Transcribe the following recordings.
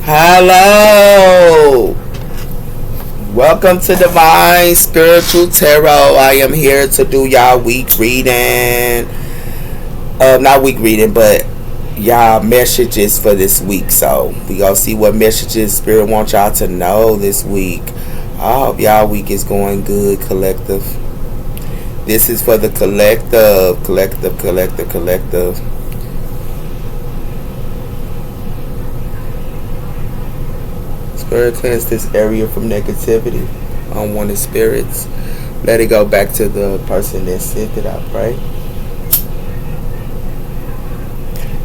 Hello! Welcome to Divine Spiritual Tarot. I am here to do y'all week reading. Not week reading, but y'all messages for this week. So we gonna see what messages Spirit wants y'all to know this week. I hope y'all week is going good, collective. This is for the collective. Spirit, cleanse this area from negativity, unwanted spirits. Let it go back to the person that sent it, I pray.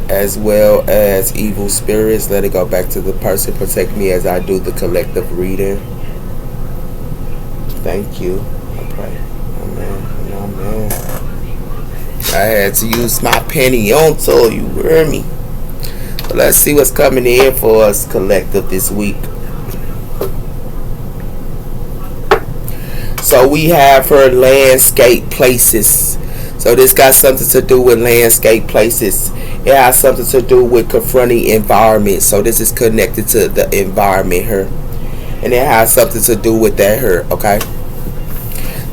As well as evil spirits, let it go back to the person. Protect me as I do the collective reading. Thank you, I pray. Amen. Amen. I had to use my penny on tool, you hear me? But let's see what's coming in for us, collective, this week. So we have her landscape places. So this got something to do with landscape places. It has something to do with confronting environment. So this is connected to the environment here. And it has something to do with that here, okay?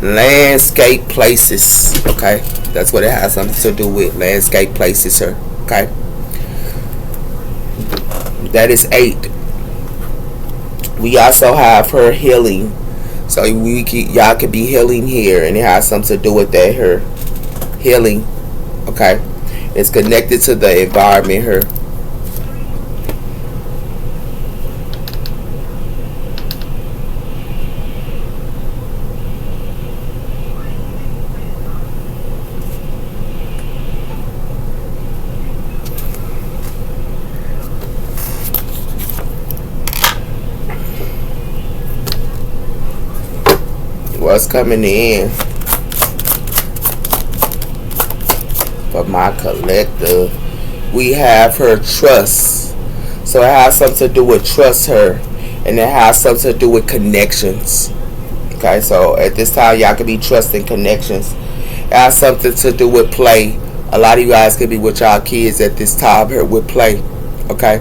Landscape places, okay? That's what it has something to do with. Landscape places here, okay? That is 8. We also have her healing. So y'all could be healing here, and it has something to do with that here. Healing, okay? It's connected to the environment here. What's coming in for my collective? We have her trust. So it has something to do with trust her, and it has something to do with connections. Okay, so at this time y'all can be trusting connections. It has something to do with play. A lot of you guys could be with y'all kids at this time here with play. Okay.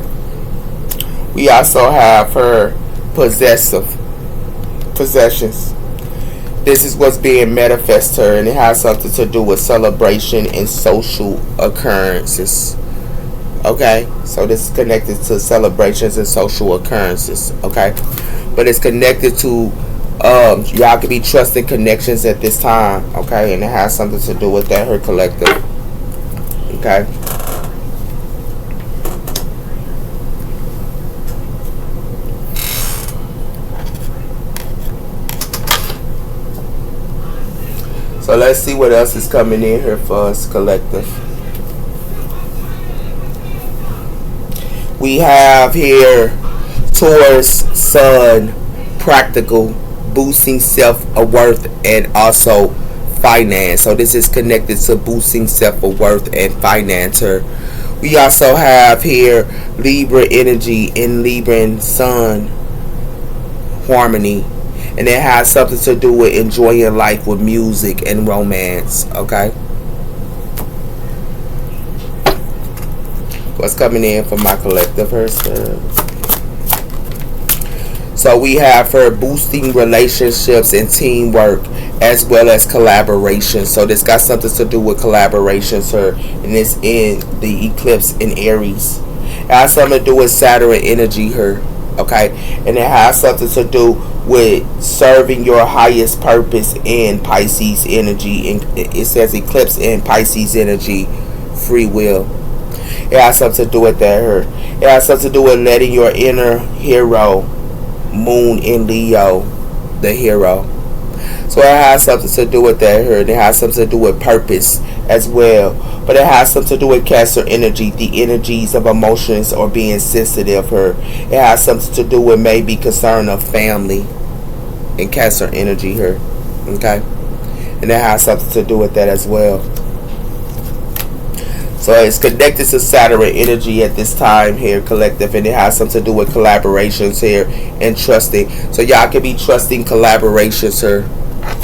We also have her possessions. This is what's being manifested her, and it has something to do with celebration and social occurrences. Okay, so this is connected to celebrations and social occurrences. Okay, but it's connected to y'all could be trusting connections at this time. Okay, and it has something to do with that her collective. Okay. So let's see what else is coming in here for us, collective. We have here Taurus, Sun, practical, boosting self-worth, and also finance. So this is connected to boosting self-worth and finance. We also have here Libra energy in Libra Sun, harmony. And it has something to do with enjoying life with music and romance. Okay. What's coming in for my collective herself? So we have her boosting relationships and teamwork as well as collaboration. So this got something to do with collaborations her, and it's in the eclipse in Aries. It has something to do with Saturn energy her. Okay, and it has something to do with serving your highest purpose in Pisces energy. And it says eclipse in Pisces energy, free will. It has something to do with that her. It has something to do with letting your inner hero, moon in Leo, the hero. So it has something to do with that her. And it has something to do with purpose as well. But it has something to do with Cancer energy, the energies of emotions or being sensitive her. It has something to do with maybe concern of family and Cancer energy her. Okay? And it has something to do with that as well. So it's connected to Saturn energy at this time here, collective, and it has something to do with collaborations here and trusting. So y'all can be trusting collaborations here.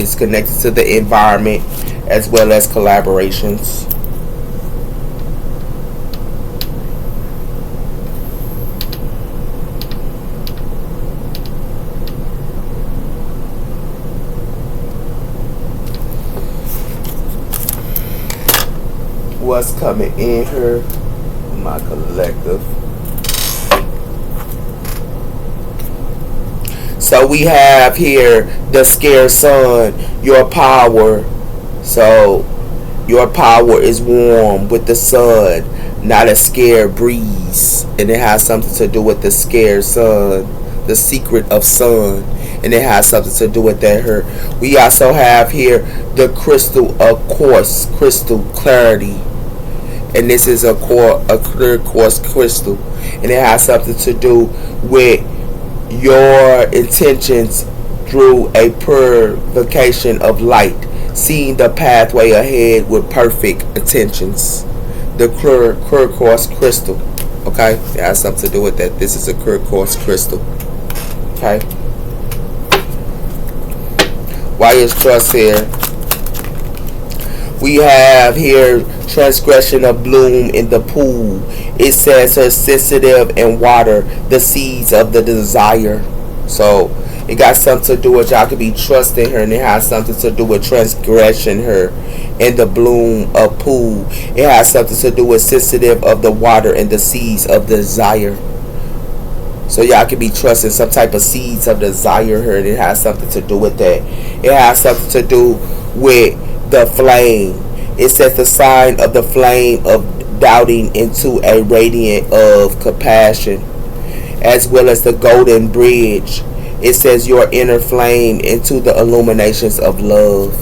It's connected to the environment as well as collaborations. what's coming in her, my collective. So we have here the scared sun, your power. So your power is warm with the sun, not a scared breeze. And it has something to do with the scared sun, the secret of sun. And it has something to do with that her. We also have here the crystal of quartz, crystal clarity. And this is a clear quartz crystal. And it has something to do with your intentions through a purification of light, seeing the pathway ahead with perfect intentions. The clear quartz crystal. Okay, it has something to do with that. This is a clear quartz crystal. Okay. Why is trust here? We have here transgression of bloom in the pool. It says her sensitive and water the seeds of the desire. So it got something to do with y'all could be trusting her, and it has something to do with transgression her in the bloom of pool. It has something to do with sensitive of the water and the seeds of desire. So y'all could be trusting some type of seeds of desire her, and it has something to do with that. It has something to do with the flame. It says the sign of the flame of doubting into a radiant of compassion, as well as the golden bridge. It says your inner flame into the illuminations of love.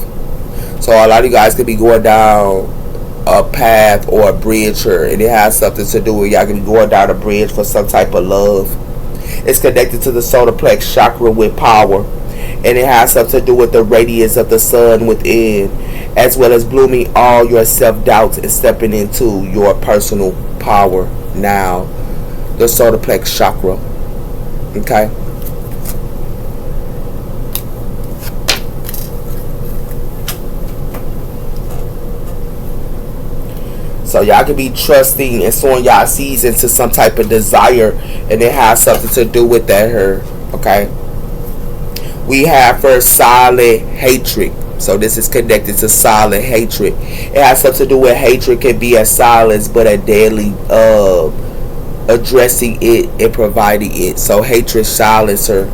So a lot of you guys could be going down a path or a bridge here, and it has something to do with y'all could be going down a bridge for some type of love. It's connected to the solar plex chakra with power, and it has something to do with the radiance of the sun within, as well as blooming all your self-doubts and stepping into your personal power now. The solar plex chakra. Okay. So y'all could be trusting and sowing y'all seeds into some type of desire, and it has something to do with that her. Okay. We have for silent hatred. So this is connected to silent hatred. It has something to do with hatred can be a silence, but a daily addressing it and providing it. So hatred silencer.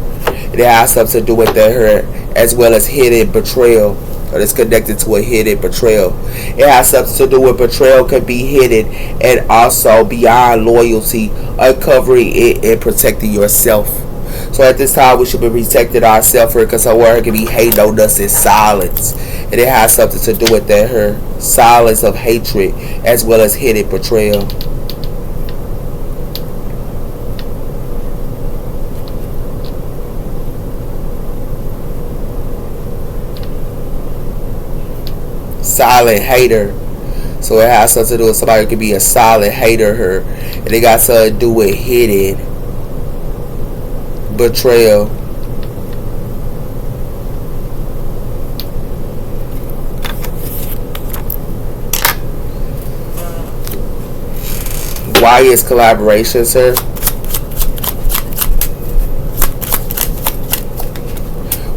It has something to do with that her, as well as hidden betrayal. So it's connected to a hidden betrayal. It has something to do with betrayal can be hidden and also beyond loyalty, uncovering it and protecting yourself. So at this time we should be protecting ourselves because our word can be hating on us in silence. And it has something to do with that her silence of hatred as well as hidden betrayal. Silent hater. So it has something to do with somebody who could be a silent hater her. And it got something to do with hidden betrayal. Why is collaboration, sir?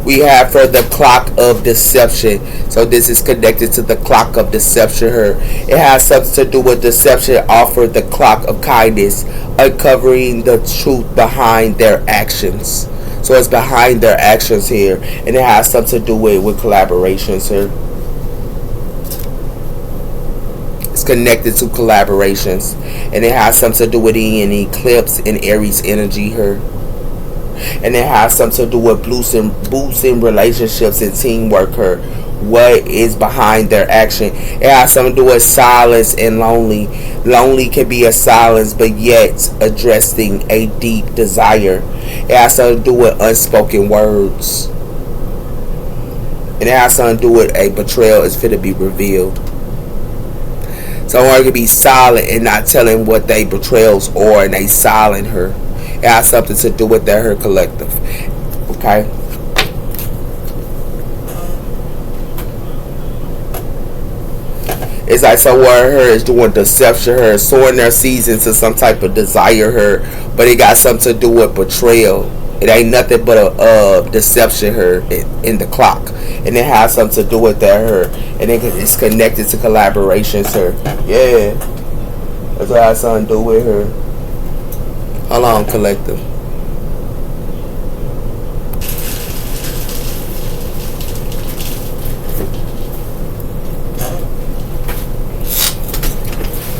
We have for the clock of deception. So this is connected to the clock of deception here. It has something to do with deception. Offer the clock of kindness, uncovering the truth behind their actions. So it's behind their actions here, and it has something to do with collaborations here. It's connected to collaborations, and it has something to do with an eclipse in Aries energy here. And it has something to do with boosting relationships and teamwork her. What is behind their action? It has something to do with silence and lonely. Lonely can be a silence, but yet addressing a deep desire. It has something to do with unspoken words. And it has something to do with a betrayal is fit to be revealed. Someone can be silent and not telling what they betrayals are, and they silent her. It has something to do with that her collective. Okay. It's like someone her is doing deception her, sowing their seeds into some type of desire her, but it got something to do with betrayal. It ain't nothing but a deception her in the clock, and it has something to do with that her, and it's connected to collaborations her. Yeah, that's what it has something to do with her. Hold on, collective.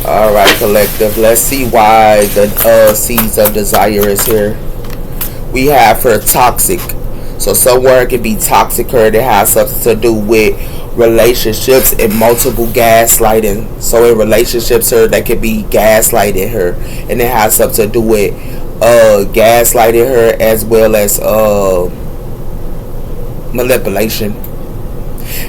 Alright, collective. Let's see why the seeds of desire is here. We have her toxic. So somewhere it could be toxic her that has something to do with relationships and multiple gaslighting. So in relationships her that could be gaslighting her. And it has something to do with gaslighting her as well as manipulation.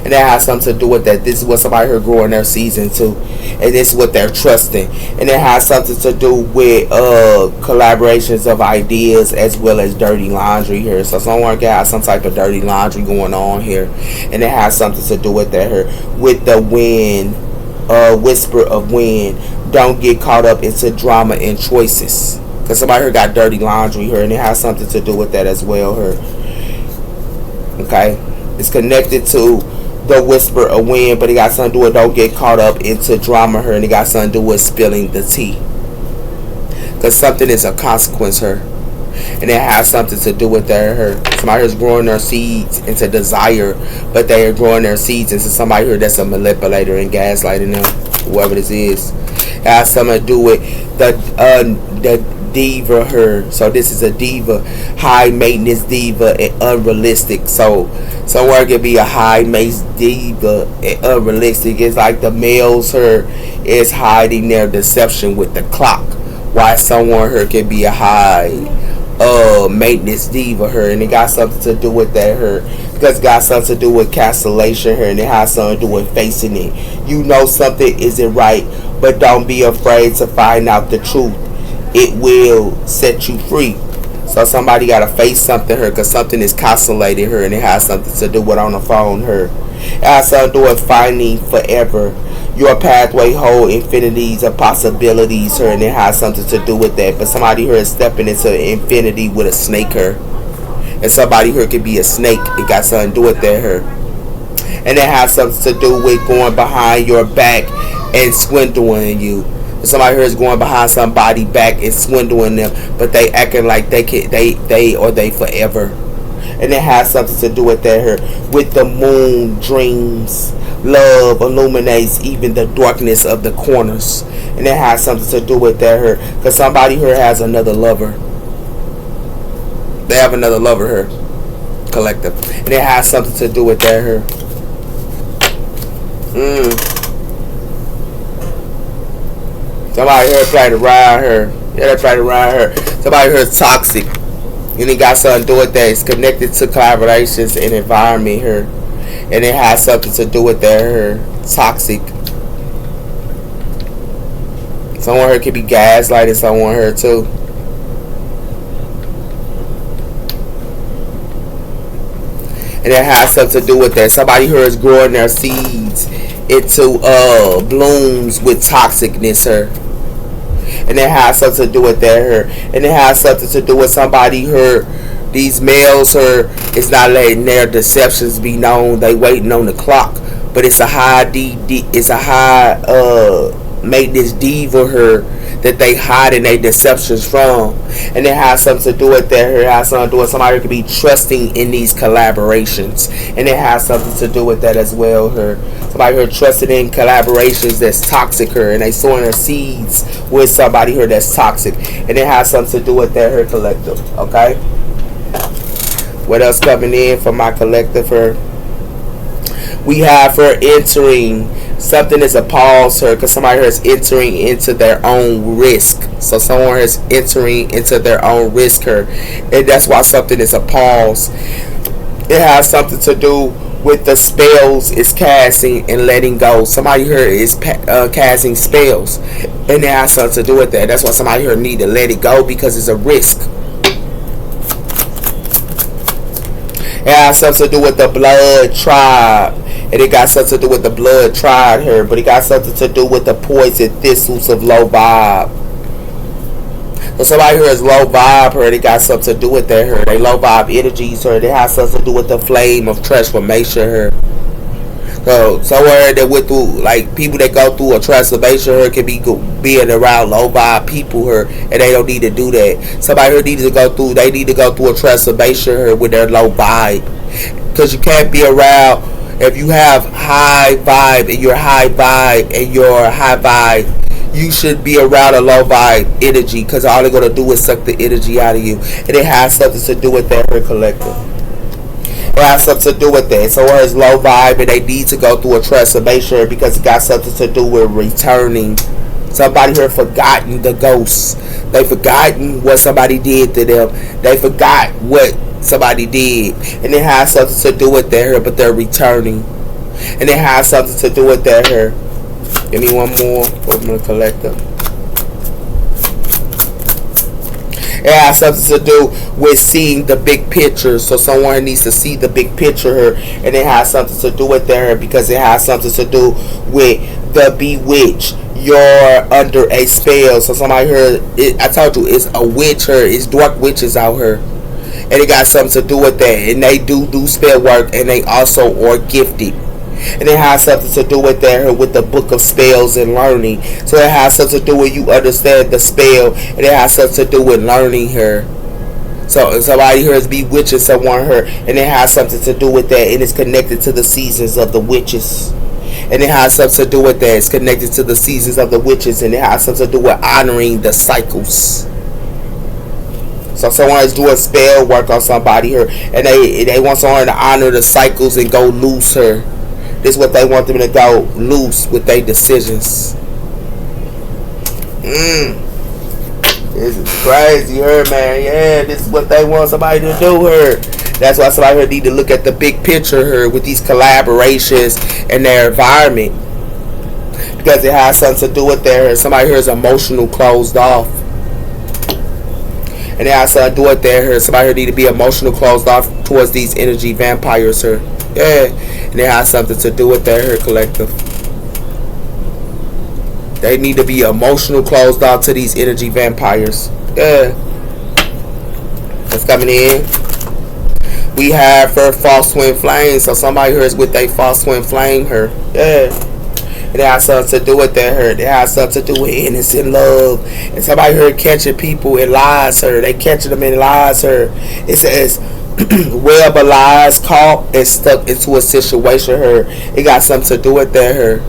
And that has something to do with that. This is what somebody heard growing their season too, and this is what they're trusting. And it has something to do with collaborations of ideas as well as dirty laundry here. So someone got some type of dirty laundry going on here, and it has something to do with that here. With the wind, whisper of wind. Don't get caught up into drama and choices, because somebody here got dirty laundry here, and it has something to do with that as well here. Okay, it's connected to the whisper of wind, but it got something to do with don't get caught up into drama her, and it got something to do with spilling the tea, because something is a consequence her, and it has something to do with that her. Somebody who's growing their seeds into desire, but they are growing their seeds into somebody here that's a manipulator and gaslighting them, whoever this is. It has something to do with the diva her. So this is a diva, high maintenance diva and unrealistic. So somewhere it could be a high maintenance diva and unrealistic. It's like the males her is hiding their deception with the clock, why someone her could be a high maintenance diva her, and it got something to do with that her, because it got something to do with cancellation her, and it has something to do with facing it. You know something isn't right, but don't be afraid to find out the truth. It will set you free. So somebody got to face something her, because something is cancelated her, and it has something to do with on the phone her. It has something to do with finding forever. Your pathway hold infinities of possibilities her, and it has something to do with that. But somebody here is stepping into infinity with a snake her, and somebody here could be a snake. It got something to do with that her, and it has something to do with going behind your back and swindling you. Somebody here is going behind somebody back and swindling them, but they acting like they forever. And it has something to do with that here. With the moon, dreams, love illuminates even the darkness of the corners. And it has something to do with that here, because somebody here has another lover. They have another lover here, collective. And it has something to do with that here. Somebody here tried around her. Yeah, they tried around her. Somebody here is toxic. And it got something to do with that. It's connected to collaborations and environment here. And it has something to do with that here. Toxic. Someone here could be gaslighting someone here too. And it has something to do with that. Somebody here is growing their seeds into blooms with toxicness her. And it has something to do with that her. And it has something to do with somebody her. These males her is not letting their deceptions be known. They waiting on the clock. But it's a high maintenance diva her that they hiding their deceptions from. And it has something to do with that her. It has something to do with somebody who could be trusting in these collaborations. And it has something to do with that as well her. Somebody here trusting in collaborations that's toxic her, and they sowing their seeds with somebody here that's toxic. And it has something to do with that her, collective. Okay? What else coming in for my collective her? We have her entering. Something is a pause her, because somebody here is entering into their own risk. So someone is entering into their own risk her, and that's why something is a pause. It has something to do with the spells it's casting and letting go. Somebody here is casting spells, and it has something to do with that. That's why somebody here need to let it go, because it's a risk. It has something to do with the blood tribe. And it got something to do with the blood tribe here. But it got something to do with the poison thistles of low vibe. So somebody here is low vibe her. They got something to do with that her. They low vibe energies her. They have something to do with the flame of transformation her. So somewhere that went through, like people that go through a transformation her can be being around low vibe people her, and they don't need to do that. Somebody here needs to go through. They need to go through a transformation her with their low vibe, because you can't be around if you have high vibe and you're high vibe and you're high vibe. You should be around a low vibe energy, because all they're gonna do is suck the energy out of you, and it has something to do with that her collective. It has something to do with that. So it's low vibe and they need to go through a transformation because it got something to do with returning. Somebody here forgotten the ghosts. They forgotten what somebody did to them. They forgot what somebody did. And it has something to do with that here, but they're returning. And it has something to do with that here. Give me one more from the collector. It has something to do with seeing the big picture. So someone needs to see the big picture here, and it has something to do with there because it has something to do with the bewitched. You're under a spell. So somebody here, I told you, it's a witch here. It's dark witches out here, and it got something to do with that. And they do spell work, and they also are gifted. And it has something to do with that with the book of spells and learning. So it has something to do with you understand the spell, and it has something to do with learning her. So somebody here is bewitching someone here, and it has something to do with that, and it's connected to the seasons of the witches. And it has something to do with that. It's connected to the seasons of the witches, and it has something to do with honoring the cycles. So someone is doing spell work on somebody here, and they want someone to honor the cycles and go loose her. This is what they want them to go loose with their decisions. This is crazy, her man. Yeah, this is what they want somebody to do, her. That's why somebody here need to look at the big picture, her, with these collaborations and their environment, because it has something to do with their. Somebody here is emotional, closed off, and it has something to do with their. Somebody here need to be emotional, closed off towards these energy vampires, her. Yeah, and it has something to do with their collective. They need to be emotional, closed off to these energy vampires. Yeah. That's coming in. We have her false twin flame. So somebody here is with a false twin flame her. Yeah. And it has something to do with that her. It has something to do with innocent love. And somebody here catching people in lies her. They catching them in lies her. It says web of lies, caught and stuck into a situation her. It got something to do with that her.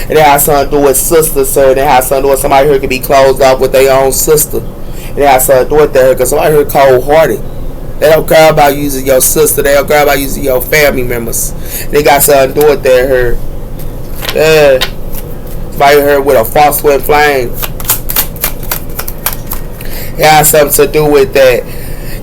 And it has something to do with sisters her. And it has something to do with somebody here can be closed off with their own sister. And it has something to do with that her, because somebody here cold hearted. They don't care about using your sister. They don't care about using your family members. They got something to do with that her. Yeah. Somebody here with a false twin flame. It has something to do with that.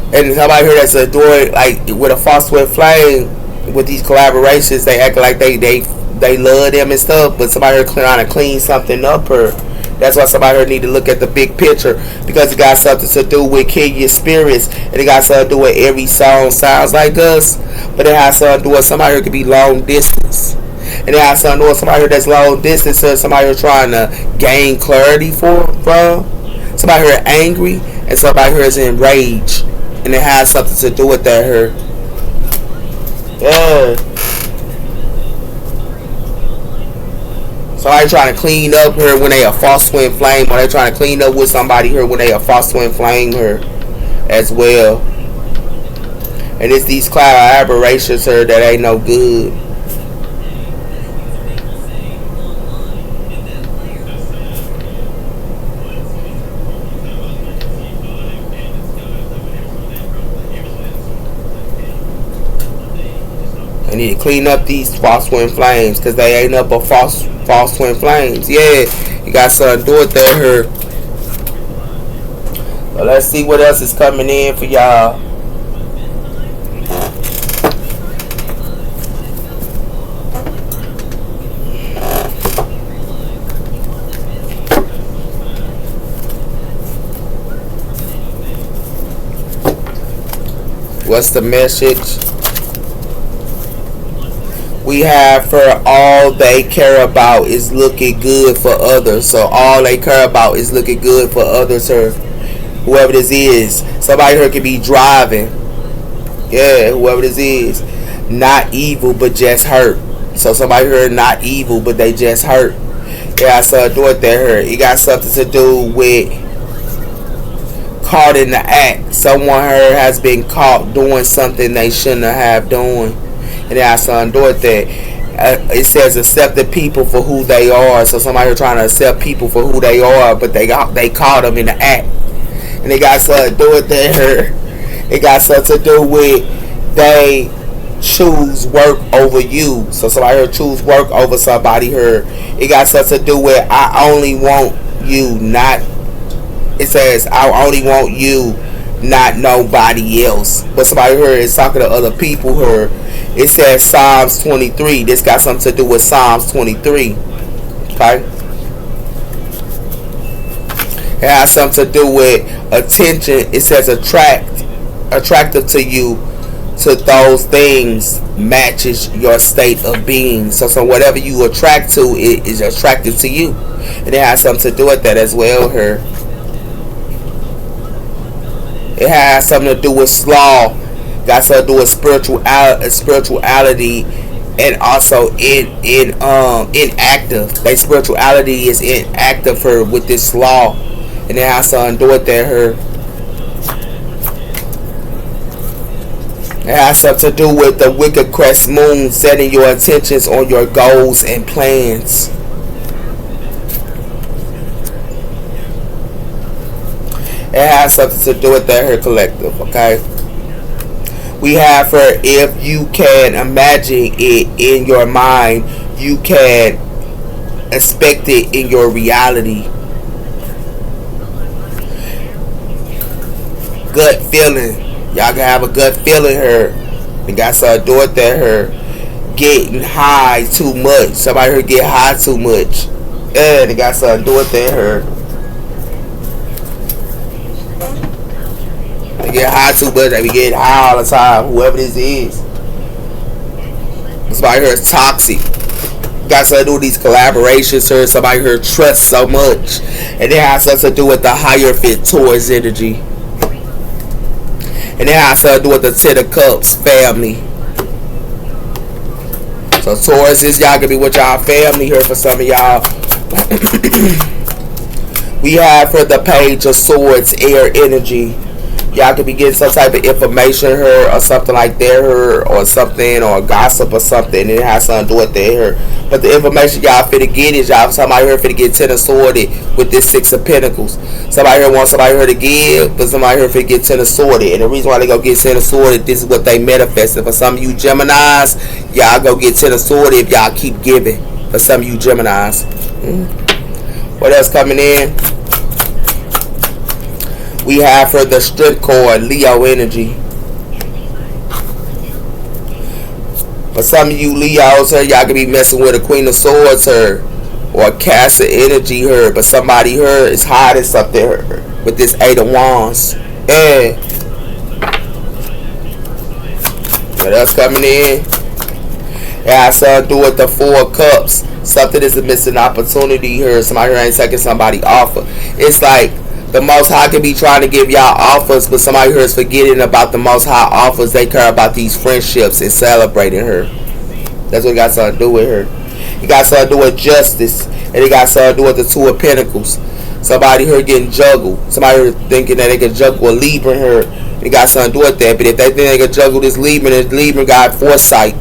And somebody here that's doing like with a false twin flame with these collaborations, they act like they love them and stuff, but somebody here trying to clean something up her. That's why somebody here need to look at the big picture, because it got something to do with kindred spirits, and it got something to do with every song sounds like us, but it has something to do with somebody here could be long distance. And it has something to do with somebody here that's long distance, or somebody here trying to gain clarity from. Somebody here angry, and somebody here is enraged. And it has something to do with that her. Yeah. Somebody trying to clean up her when they a false twin flame, or they trying to clean up with somebody here when they a false twin flame her as well. And it's these cloud aberrations her that ain't no good. They need to clean up these false twin flames, because they ain't up a false twin flames. Yeah, you got something to do with that here. So let's see what else is coming in for y'all. What's the message? We have for all they care about is looking good for others. So all they care about is looking good for others. Her Whoever this is, somebody here could be driving. Yeah, whoever this is, not evil but just hurt. So somebody here not evil but they just hurt. Yeah, so do it there. Hurt. It got something to do with caught in the act. Someone here has been caught doing something they shouldn't have done, and then I son do it there. It says accept the people for who they are. So somebody here trying to accept people for who they are, but they caught them in the act, and they got something to do it there. It got something to do with they choose work over you. So somebody here choose work over somebody here. It got something to do with I only want you, not. It says I only want you, not nobody else. But somebody here is talking to other people here. It says Psalms 23. This got something to do with Psalms 23. Okay. It has something to do with attention. It says attractive to you, to those things matches your state of being. So whatever you attract to, it is attractive to you, and it has something to do with that as well here. It has something to do with slaw, got something to do with spirituality, and also inactive. Their spirituality is inactive here with this slaw, and it has something to do with that here. It has something to do with the wicked crest moon, setting your intentions on your goals and plans. It has something to do with that here collective, okay? We have for if you can imagine it in your mind, you can expect it in your reality. Gut feeling. Y'all can have a gut feeling here. You got something to do with that here. Getting high too much. Somebody here get high too much. Yeah, they got something to do with that here. They get high too much. They be getting high all the time. Whoever this is. Somebody here is toxic. Got something to do with these collaborations here. Somebody here trusts so much. And it has something to do with the higher fit Taurus energy. And it has something to do with the Ten of Cups family. So Taurus is y'all gonna be with y'all family here for some of y'all. We have for the Page of Swords, air energy. Y'all could be getting some type of information here or something like that here, or something, or gossip or something, and it has something to do with that here. But the information y'all finna get is y'all somebody here finna get Ten of Swords with this Six of Pentacles. Somebody here wants somebody here to give, but somebody here finna get Ten of Swords. And the reason why they go get Ten of Swords, this is what they manifested. For some of you Geminis, y'all go get Ten of Swords if y'all keep giving. For some of you Geminis. What else coming in? We have for the Strength card, Leo energy. For some of you Leos here, y'all could be messing with a Queen of Swords here, or a Cancer energy here. But somebody here is hiding something here with this Eight of Wands. And what else coming in? It has something to do with the Four of Cups. Something is a missing opportunity here. Somebody here ain't taking somebody offer. It's like the Most High could be trying to give y'all offers, but somebody here is forgetting about the Most High offers. They care about these friendships and celebrating her. That's what it got something to do with her. It got something to do with justice, and it got something to do with the Two of Pentacles. Somebody here getting juggled. Somebody here thinking that they can juggle a Libra here. It got something to do with that. But if they think they can juggle this Libra, and this Libra got foresight.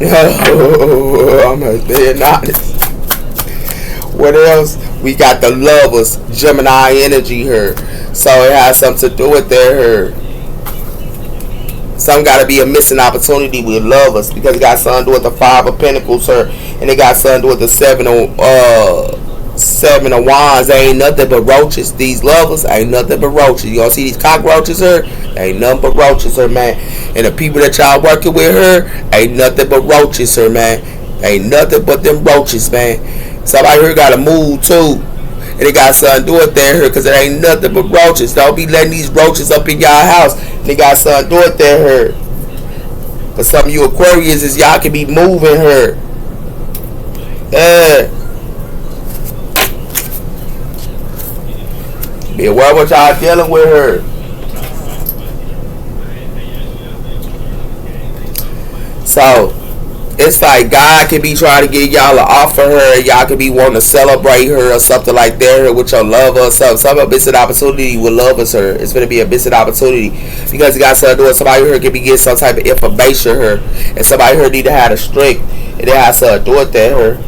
I'm being honest. What else? We got the Lovers, Gemini energy here. So it has something to do with there. Some got to be a missing opportunity with Lovers, because it got something to do with the Five of Pentacles here, and it got something to do with the Seven of Wands. They ain't nothing but roaches. These Lovers ain't nothing but roaches. You gonna see these cockroaches here? They ain't nothing but roaches here, man. And the people that y'all working with her ain't nothing but roaches here, man. Ain't nothing but them roaches, man. Somebody here got to move too, and it got something to do with there here, because it ain't nothing but roaches. Don't be letting these roaches up in y'all house. And it got something to do with there here. For some of you Aquarius, is y'all can be moving her. Be aware what y'all dealing with her. So it's like God can be trying to get y'all to offer her, and y'all can be wanting to celebrate her or something like that with your love or something. Some of it's an opportunity with lovers her. It's gonna be a missed opportunity because you got something to do with somebody here can be getting some type of information her, and somebody here need to have the strength, and they have to do it that her.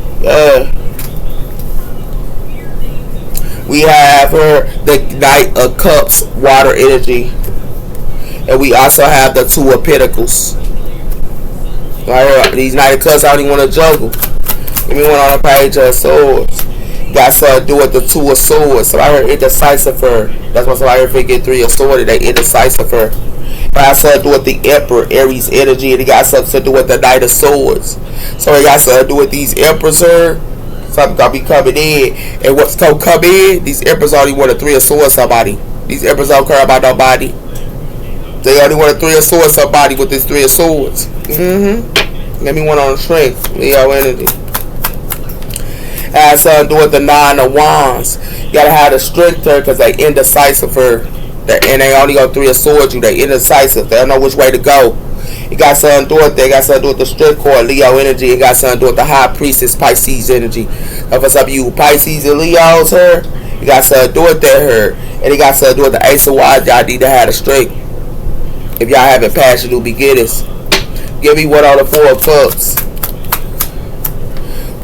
We have her the Knight of Cups, water energy, and we also have the Two of Pentacles. Right here, these Knight of Cups, I don't even want to juggle. Give me one on the page of swords. Got something to do with the Two of Swords. So I heard indecisive her. That's why somebody here get Three of Swords. They indecisive her. Got something to do with the Emperor, Aries energy, and it got something to do with the Knight of Swords. So it got something to do with these Emperors here. Something gonna be coming in, and what's gonna come in? These Emperors only want a Three of Swords somebody. These Emperors don't care about nobody. They only want a Three of Swords somebody with this Three of Swords. Let me one on the strength. Leo energy. Has something to do with the Nine of Wands. You gotta have the strength there because they indecisive her. And they only go Three of Swords you. They indecisive. They don't know which way to go. It got something to do with that. It got something to do with the strength core, Leo energy. It got something to do with the High Priestess, Pisces energy. For some of you Pisces and Leos her, you got something to do with that her. And it got something to do with the Ace of Wands. Y'all need to have the strength. If y'all having passionate beginners. Give me one on the Four of Cups.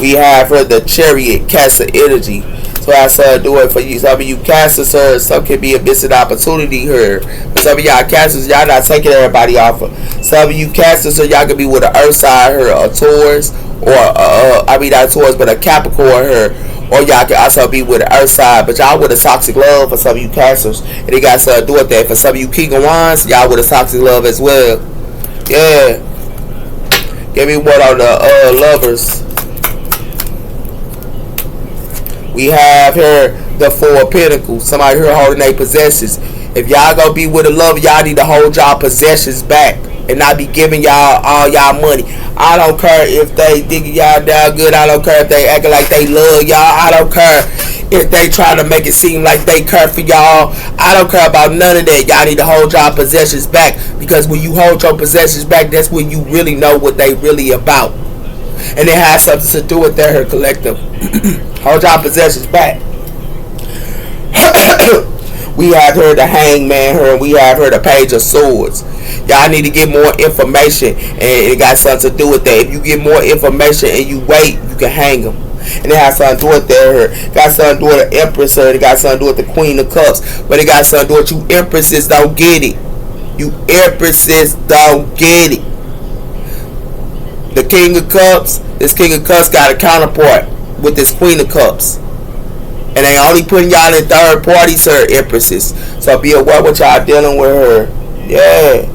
We have her the Chariot, Cancer energy. So I said do it for you. Some of you Cancers, sir, some can be a missing opportunity here. But some of y'all Cancers, y'all not taking everybody off. Some of you Cancers, sir, y'all could be with an Earth sign here, a Taurus, or not Taurus, but a Capricorn here. Or y'all can also be with an Earth sign, but y'all with a toxic love for some of you Cancers. And they got something to do with that. For some of you King of Wands, y'all with a toxic love as well. Yeah. Give me one on the lovers. We have here the Four of Pentacles. Somebody here holding their possessions. If y'all gonna be with a lover, y'all need to hold y'all possessions back and not be giving y'all all y'all money. I don't care if they digging y'all down good. I don't care if they acting like they love y'all. I don't care if they trying to make it seem like they care for y'all. I don't care about none of that. Y'all need to hold y'all possessions back, because when you hold your possessions back, that's when you really know what they really about. And it has something to do with their collective. Hold y'all possessions back. We have her the Hangman her, and we have her the Page of Swords. Y'all need to get more information, and it got something to do with that. If you get more information and you wait, you can hang them. And it has something to do with that. Got something to do with the Empress her. It got something to do with the Queen of Cups. But it got something to do with you Empresses don't get it. You Empresses don't get it. The King of Cups, this King of Cups got a counterpart with this Queen of Cups. And they only putting y'all in third parties, her Empresses. So be aware what y'all dealing with her. Yeah.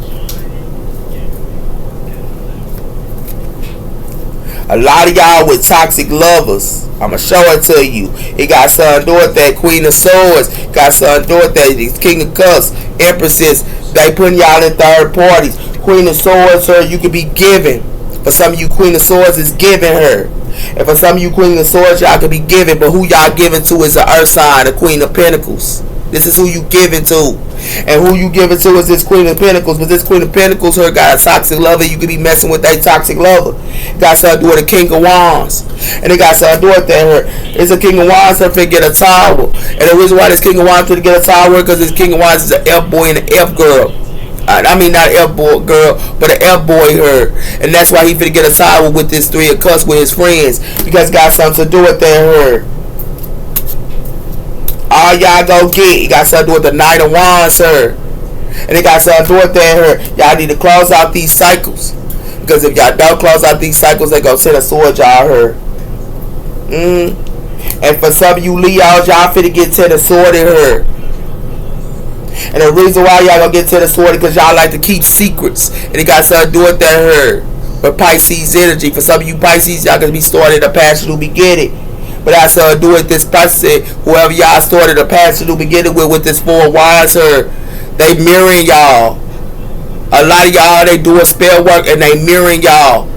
A lot of y'all with toxic lovers. I'ma show it to you. It got something to do with that Queen of Swords. Got something to do with that King of Cups. Empresses, they putting y'all in third parties. Queen of Swords, her, you could be giving. For some of you, Queen of Swords is giving her. And for some of you, Queen of Swords, y'all could be giving. But who y'all giving to is the Earth sign, the Queen of Pentacles. This is who you giving to. And who you giving to is this Queen of Pentacles. But this Queen of Pentacles, her got a toxic lover. You could be messing with that toxic lover. Got something to do with the King of Wands. And it got something to do with that. Her. It's a King of Wands, her finna get a tower. And the reason why this King of Wands finna get a tower, because this King of Wands is an F-boy and an F-girl. I mean, not an F-boy girl, but an F-boy her. And that's why he finna get a tower with this Three of Cups with his friends. Because it got something to do with that her. All y'all go get. It got something to do with the Knight of Wands her. And it got something to do with that her. Y'all need to close out these cycles. Because if y'all don't close out these cycles, they gonna send a sword y'all her. And for some of you Leos, y'all finna get to the sword in her. And the reason why y'all gonna get to the sword is because y'all like to keep secrets. And it got something to do with that her. But Pisces energy. For some of you Pisces, y'all gonna be starting a passionate beginning. But that's something to do with this person. Whoever y'all started a passionate beginning with this Four of Wands her. They mirroring y'all. A lot of y'all, they doing spell work and they mirroring y'all.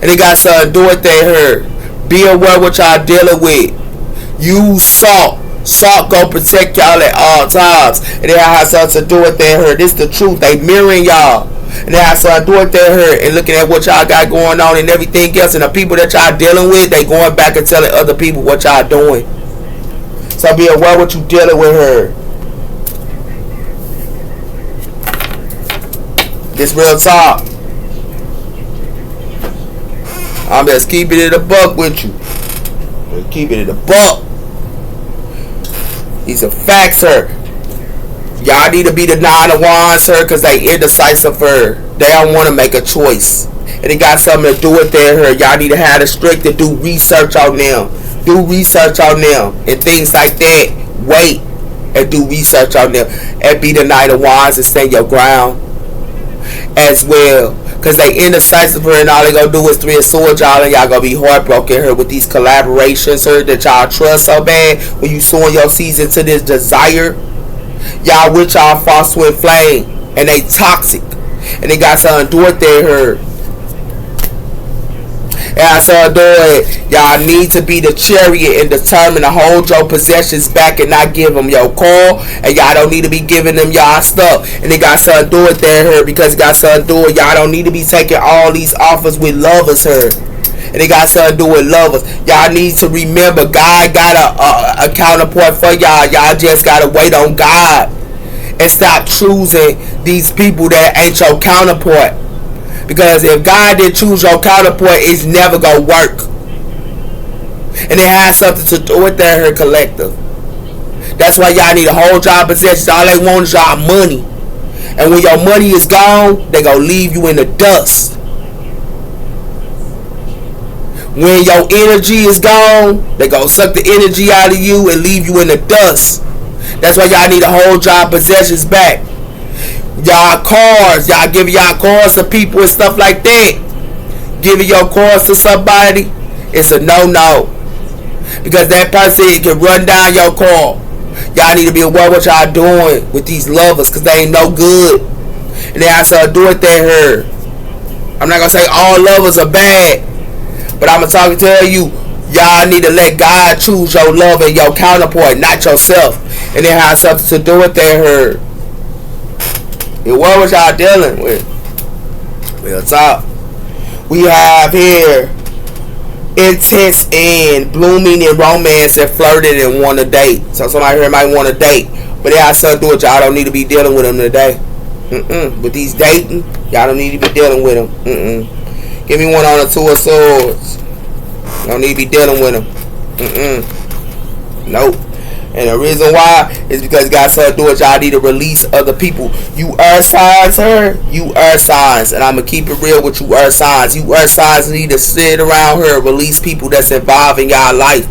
And it got something to do with that her. Be aware what y'all dealing with. Use salt. Salt gonna protect y'all at all times. And they have something to do with that hurt. This the truth. They mirroring y'all. And they have something to do with that hurt. And looking at what y'all got going on and everything else. And the people that y'all dealing with, they going back and telling other people what y'all doing. So be aware what you dealing with her. This real talk. I'm just keeping it a buck with you. Keeping it a buck. These are facts, sir. Y'all need to be the 9 of Wands, sir, because they indecisive, her. They don't want to make a choice. And it got something to do with that, her. Y'all need to have the strength to do research on them. Do research on them. And things like that. Wait. And do research on them. And be the 9 of Wands and stand your ground. As well. Because they indecisive, her, and all they gonna do is 3 of Swords, y'all, and y'all gonna be heartbroken, her, with these collaborations, her, that y'all trust so bad. When you sowing your seeds into this desire, y'all with y'all false twin flame, and they toxic, and they got something to do with their her. And I saw it. Y'all need to be the chariot and determined to hold your possessions back and not give them your call. And y'all don't need to be giving them y'all stuff. And they got something to do with that, her, because it got something to do with y'all don't need to be taking all these offers with lovers, her. And they got something to do with lovers. Y'all need to remember God got a counterpart for y'all. Y'all just gotta wait on God and stop choosing these people that ain't your counterpart. Because if God didn't choose your counterpart, it's never gonna work. And it has something to do with that, her collective. That's why y'all need to hold y'all possessions. All they want is y'all money. And when your money is gone, they gonna leave you in the dust. When your energy is gone, they gonna suck the energy out of you and leave you in the dust. That's why y'all need to hold y'all possessions back. Y'all cars, y'all giving y'all cars to people and stuff like that. Giving your cars to somebody, it's a no-no. Because that person can run down your car. Y'all need to be aware what y'all doing with these lovers, because they ain't no good. And they have to do it that her. I'm not going to say all lovers are bad, but I'm going to tell you, y'all need to let God choose your love and your counterpart, not yourself. And it has something to do with that her. And what was y'all dealing with? Real talk. We have here intense and blooming in romance and flirting and want to date. So somebody here might want to date, but it has something to do with y'all don't need to be dealing with them today. With these dating, y'all don't need to be dealing with them. Give me one on the 2 of Swords. Don't need to be dealing with them. Nope. And the reason why is because God said do it. Y'all need to release other people. You earth signs, her. You earth signs. And I'm going to keep it real with you earth signs. You earth signs need to sit around her. Release people that's involved in y'all life.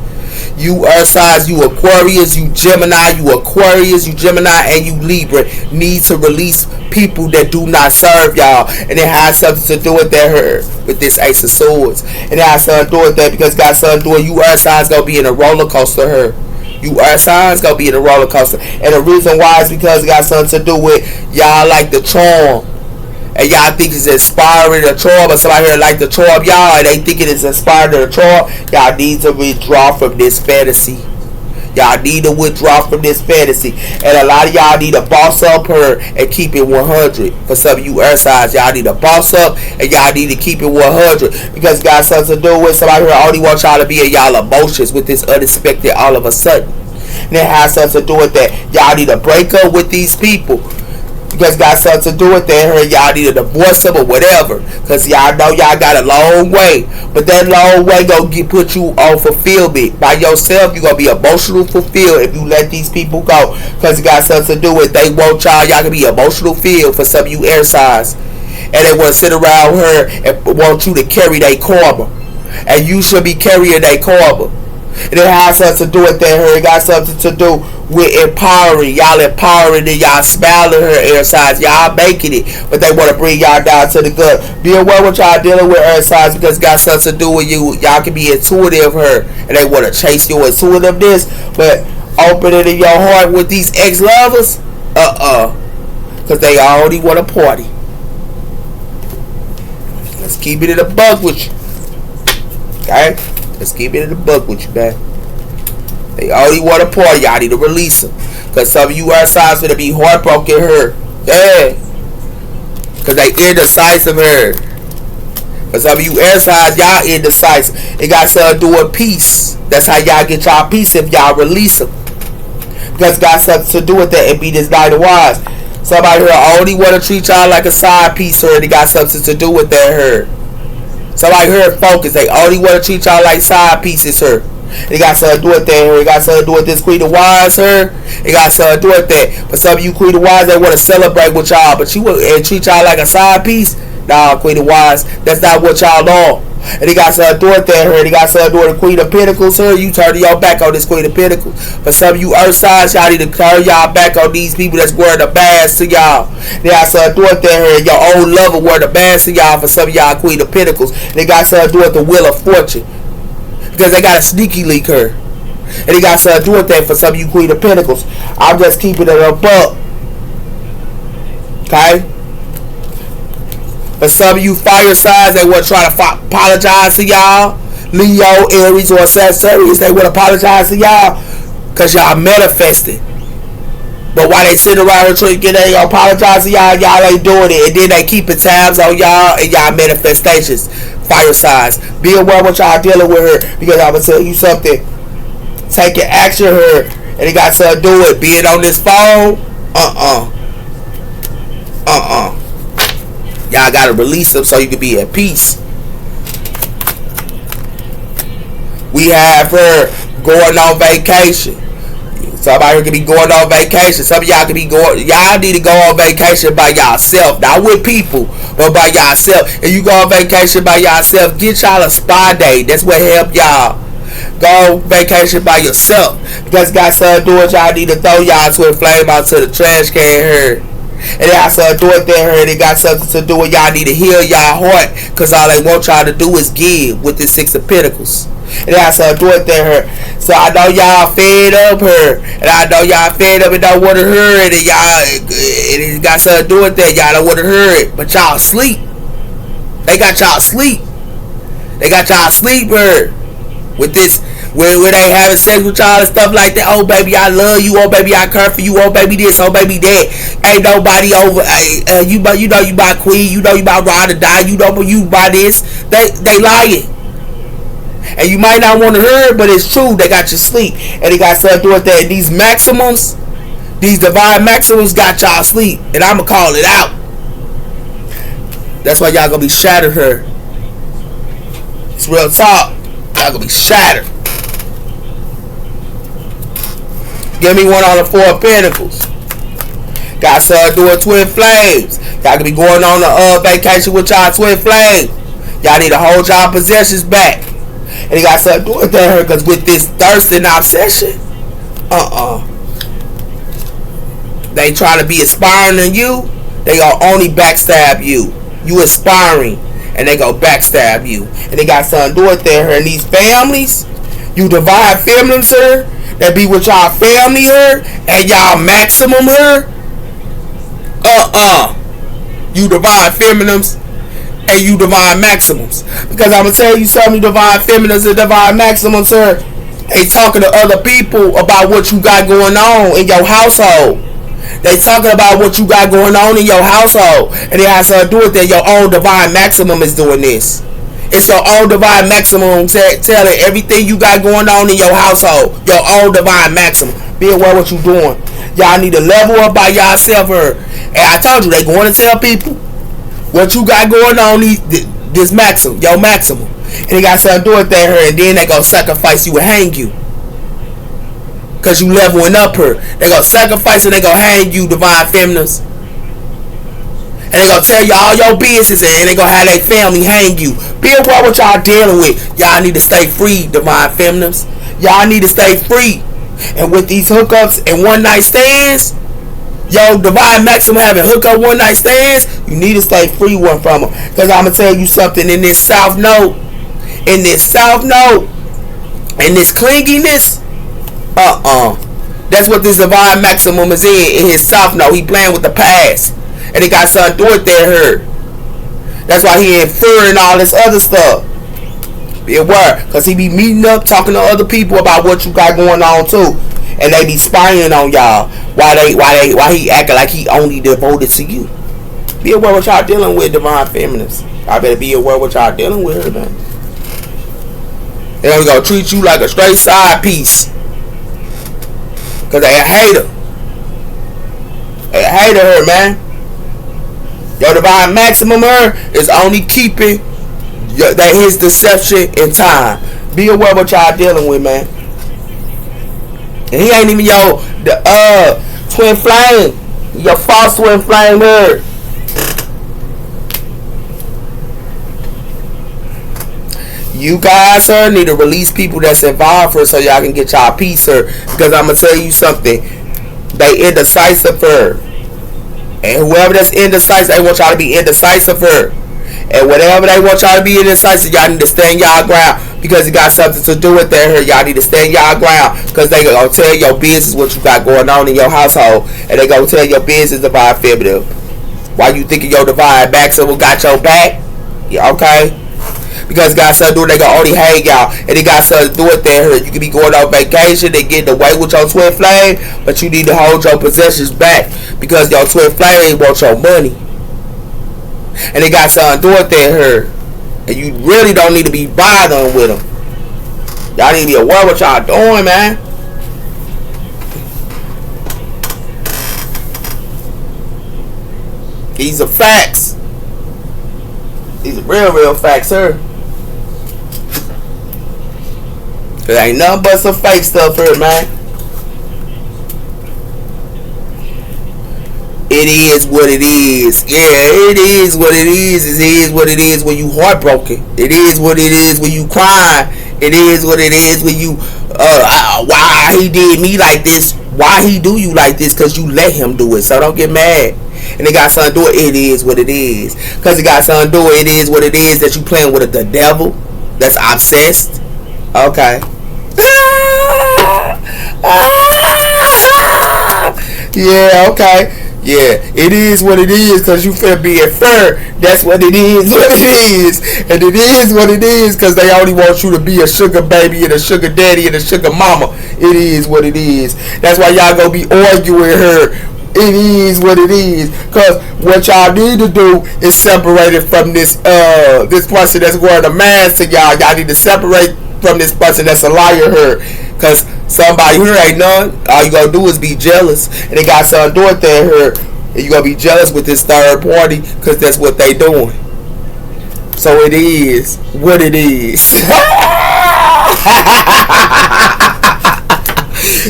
You earth signs, you Aquarius, you Gemini, you Aquarius, you Gemini, and you Libra need to release people that do not serve y'all. And it has something to do with that her, with this Ace of Swords. And it has something to do with that because God something to do with you earth signs going to be in a roller coaster her. You earth signs gonna be in a roller coaster, and the reason why is because it got something to do with y'all like the charm, and y'all think it's inspiring the charm, but somebody here like the charm y'all, and they think it is inspiring the charm. Y'all need to withdraw from this fantasy. Y'all need to withdraw from this fantasy, and a lot of y'all need to boss up her and keep it 100. For some of you earth signs, y'all need to boss up and y'all need to keep it 100 because it got something to do with somebody here only wants y'all to be in y'all emotions with this unexpected all of a sudden. And it has something to do with that. Y'all need to break up with these people because got something to do with that. Her, y'all need to divorce them or whatever. Because y'all know y'all got a long way. But that long way gonna put you on fulfillment. By yourself, you're gonna be emotional fulfilled if you let these people go. Because it got something to do with they want y'all. Y'all can be emotional filled for some of you air signs. And they want to sit around her and want you to carry their karma. And you should be carrying their karma. And it has something to do with that her. It got something to do with empowering. Y'all empowering and y'all smiling her air signs. Y'all making it. But they want to bring y'all down to the gut. Be aware what y'all dealing with air signs because it got something to do with you. Y'all can be intuitive her. And they want to chase your intuitiveness. But open it in your heart with these ex-lovers. Because they already want to party. Let's keep it in a bug with you. Okay? Let's keep it in the book with you, man. They only want to pour. Y'all need to release them. Because some of you earth signs going to be heartbroken her. Yeah. Because they indecisive her. Because some of you air signs, y'all indecisive. It got something to do with peace. That's how y'all get y'all peace if y'all release them. Because it got something to do with that and be this Knight of Wands. Somebody here only want to treat y'all like a side piece her. They got something to do with that her. Somebody here focus. They only want to treat y'all like side pieces her. It got something to do with that her. It got something to do with this Queen of Wands her. It got something to do with that. But some of you Queen of Wands, they want to celebrate with y'all. But you and treat y'all like a side piece. Nah, Queen of Wands, that's not what y'all are. And he got something to do with that her. He got something to do with the Queen of Pentacles her. You turn your back on this Queen of Pentacles. But some of you earth signs, y'all need to turn y'all back on these people that's wearing the bads to y'all. They got something to do with that her. Your own lover wearing the bads to y'all for some of y'all Queen of Pentacles. They got something to do with the Wheel of Fortune. Because they got a sneaky leak her. And he got something to do with that for some of you Queen of Pentacles. I'm just keeping it up. Okay? For some of you fire signs, they want to try to apologize to y'all. Leo, Aries, or Sagittarius, they want to apologize to y'all because y'all manifested. But while they sit around here trying to get they apologize to y'all, y'all ain't doing it. And then they keeping tabs on y'all and y'all manifestations. Fire signs. Be aware what y'all dealing with her. Because I'm going to tell you something. Taking action her. And it got something to do with being on this phone. Y'all gotta release them so you can be at peace. We have her going on vacation. Somebody here can be going on vacation. Some of y'all can be going. Y'all need to go on vacation by yourself, not with people, but by yourself. If you go on vacation by yourself, get y'all a spa day. That's what help y'all. Go on vacation by yourself. Because got something to do with y'all need to throw y'all twin flame out to the trash can here. And they got something to do with that her. They got something to do with y'all need to heal y'all heart. Because all they want y'all to do is give with the Six of Pentacles. And they got something to do with that her. So I know y'all fed up her. And I know y'all fed up and don't want to hear it. And y'all, it got something to do with that. Y'all don't want to hear it. But y'all sleep. They got y'all sleep. They got y'all sleep her. With this. When they having sex with y'all and stuff like that. Oh baby, I love you. Oh baby, I care for you. Oh baby, this. Oh baby, that. Ain't nobody over. You know you my queen. You know you my ride or die. You know you by this. They lying. And you might not want to hear it, but it's true. They got you sleep, and they got something to do with that. These maximums, these divine maximums, got y'all sleep, and I'ma call it out. That's why y'all gonna be shattered here. It's real talk. Y'all gonna be shattered. Give me one on the Four of Pentacles. Got something to do with twin flames. Y'all can be going on a vacation with y'all twin flames. Y'all need to hold y'all possessions back. And it got something to do with that because with this thirst and obsession, they trying to be aspiring to you. They gonna only backstab you. You aspiring, and they go backstab you. And they got something to do with that. And these families, you divine feminines here, that be with y'all family here, and y'all maximum here. You divine feminines and you divine maximums. Because I'm gonna tell you something, divine feminines and divine maximums here, they talking to other people about what you got going on in your household. They talking about what you got going on in your household, and it has to do with that. Your own divine maximum is doing this. It's your own divine maximum telling everything you got going on in your household. Your own divine maximum. Be aware what you doing. Y'all need to level up by yourself here. And I told you, they going to tell people what you got going on, this maximum, your maximum. And they got something to do with that here, and then they gonna sacrifice you and hang you. Because you leveling up her. They gonna sacrifice and they gonna hang you, divine feminines. And they gonna tell you all your business, and they gonna have their family hang you. Be aware what y'all dealing with. Y'all need to stay free, divine feminines. Y'all need to stay free. And with these hookups and one night stands, yo, divine maximum having hookup one night stands, you need to stay free one from them. Because I'm gonna tell you something in this south note. In this south note, in this clinginess, that's what this divine maximum is in his south note. He playing with the past. And he got something to do with that hurt. That's why he inferring all this other stuff. Be aware, cause he be meeting up, talking to other people about what you got going on too, and they be spying on y'all. Why he acting like he only devoted to you? Be aware what y'all dealing with, divine feminists. I better be aware what y'all dealing with her, man. They only gonna treat you like a straight side piece, cause they a hater. They a hater her, man. Your divine maximum her is only keeping his deception in time. Be aware what y'all dealing with, man. And he ain't even your twin flame, your false twin flame her. You guys, sir, need to release people that's involved her so y'all can get y'all peace, sir. Because I'm gonna tell you something. They indecisive her. And whoever that's indecisive, they want y'all to be indecisive her. And whatever they want y'all to be indecisive, y'all need to stand y'all ground. Because it got something to do with that. Y'all need to stand y'all ground. Because they gonna tell your business what you got going on in your household. And they gonna tell your business divine feminine. Why you thinking your divine back someone got your back? Yeah, okay. Because it got something to do with they gonna only hang y'all. And it got something to do with that. You can be going on vacation and getting away with your twin flame. But you need to hold your possessions back. Because your twin flame wants your money. And it got something to do with that her. And you really don't need to be bothering with them. Y'all need to be aware what y'all doing, man. These are facts. These are real facts, sir. Cause ain't nothing but some fake stuff here, man. It is what it is. Yeah, it is what it is. It is what it is when you heartbroken. It is what it is when you crying. It is what it is when you why he did me like this? Why he do you like this? Cause you let him do it. So don't get mad. And it got something to do with it is what it is. Cause it got something to do with it is what it is that you playing with the devil. That's obsessed. Okay. Yeah, okay. Yeah, it is what it is because you finna be inferred. That's what it is, what it is. And it is what it is because they only want you to be a sugar baby and a sugar daddy and a sugar mama. It is what it is. That's why y'all gonna be arguing her. It is what it is. Because what y'all need to do is separate it from this this person that's wearing a mask to y'all. Y'all need to separate from this person that's a liar her. Because somebody here ain't none. All you gonna do is be jealous. And they got something to do with that here. And you gonna be jealous with this third party because that's what they doing. So it is what it is.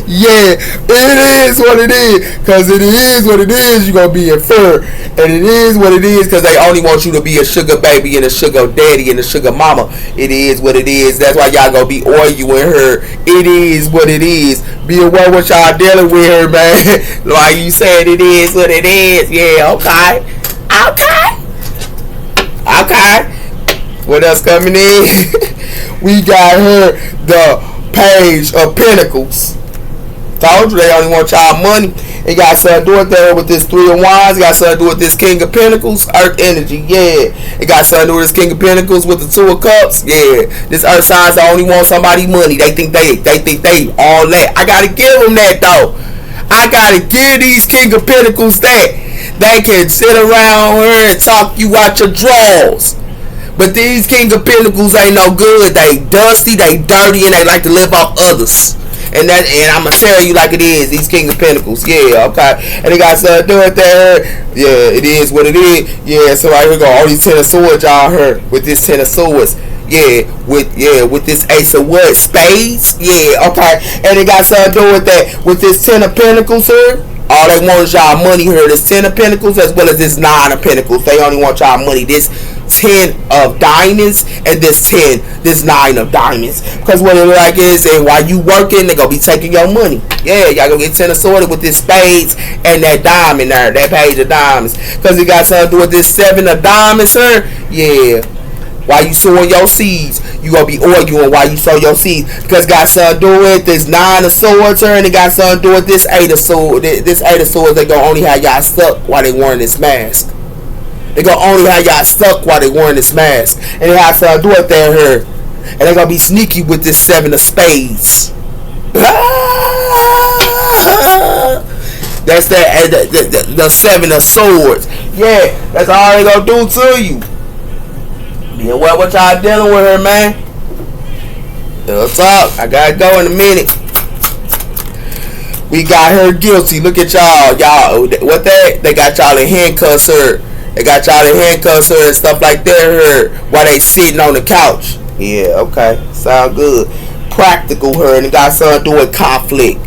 Yeah, it is what it is. Because it is what it is, you going to be inferred. And it is what it is because they only want you to be a sugar baby and a sugar daddy and a sugar mama. It is what it is. That's why y'all going to be arguing her. It is what it is. Be aware what y'all dealing with her, man. Like you said, it is what it is. Yeah, okay. Okay. Okay. What else coming in? We got her the Page of Pentacles. Told you they only want y'all money. It got something to do with that with this Three of Wands. It got something to do with this King of Pentacles, Earth energy. Yeah. It got something to do with this King of Pentacles with the Two of Cups. Yeah. This Earth signs only want somebody money. They think they all that. I gotta give them that though. I gotta give these King of Pentacles that. They can sit around here and talk you out your drawers. But these King of Pentacles ain't no good. They dusty, they dirty, and they like to live off others. And I'm gonna tell you like it is. These King of Pentacles, yeah, okay. And they got something to do with that. Yeah, it is what it is. Yeah, so right here go all these Ten of Swords y'all heard with this Ten of Swords. Yeah, with this Ace of what? Spades. Yeah, okay. And it got something to do with that with this Ten of Pentacles here. All they want is y'all money here. This Ten of Pentacles as well as this Nine of Pentacles. They only want y'all money. This 10 of diamonds and this 9 of diamonds. Because what it like is, and while you working, they gonna be taking your money. Yeah, y'all gonna get 10 of swords with this spades and that diamond there, that Page of Diamonds. Because it got something to do with this 7 of diamonds, sir. Yeah. While you sowing your seeds, you gonna be arguing while you sow your seeds. Because it got something to do with this 9 of swords, sir, and it got something to do with this 8 of swords. This 8 of swords, they gonna only have y'all stuck while they wearing this mask. They gonna only have y'all stuck while they wearing this mask. And it has something to do with that here. And they're gonna be sneaky with this 7 of spades. That's the 7 of swords. Yeah, that's all they gonna do to you. Yeah, what y'all dealing with her, man? Let's talk. I gotta go in a minute. We got her guilty. Look at y'all. Y'all, what that? They got y'all in handcuffs her. They got y'all in handcuffs her and stuff like that her while they sitting on the couch. Yeah, okay. Sound good. Practical her and it got something to do with conflict.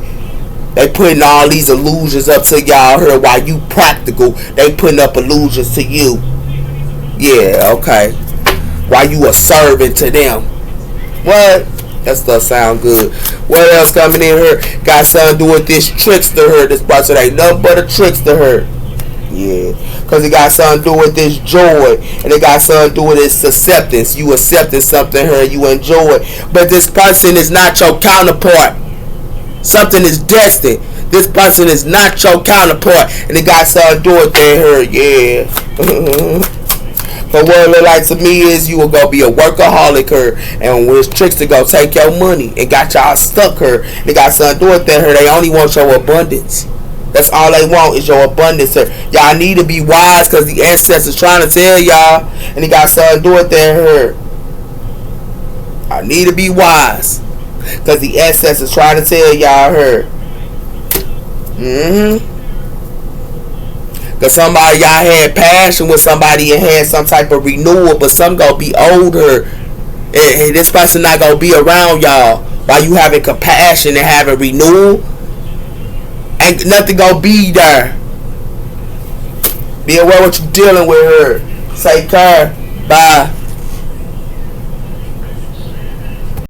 They putting all these illusions up to y'all her while you practical. They putting up illusions to you. Yeah, okay. While you a servant to them. What? That stuff sound good. What else coming in here? Got something to do with this trickster her. This person ain't nothing but a trickster her. Yeah. Because it got something to do with this joy. And it got something to do with this acceptance. You accepting something her. You enjoy it. But this person is not your counterpart. Something is destined. This person is not your counterpart. And it got something to do with that her. Yeah. But what it look like to me is you will go be a workaholic her, and when this trickster go take your money and got y'all stuck her, they got something to do with that her. They only want your abundance. That's all they want is your abundance her. Y'all need to be wise because the ancestors trying to tell y'all, and they got something to do with that her. I need to be wise because the ancestors trying to tell y'all her. Because somebody y'all had passion with somebody and had some type of renewal, but some gonna be older and this person not gonna be around y'all while you having compassion and having renewal. Ain't nothing gonna be there. Be aware what you dealing with her. Take care. Bye.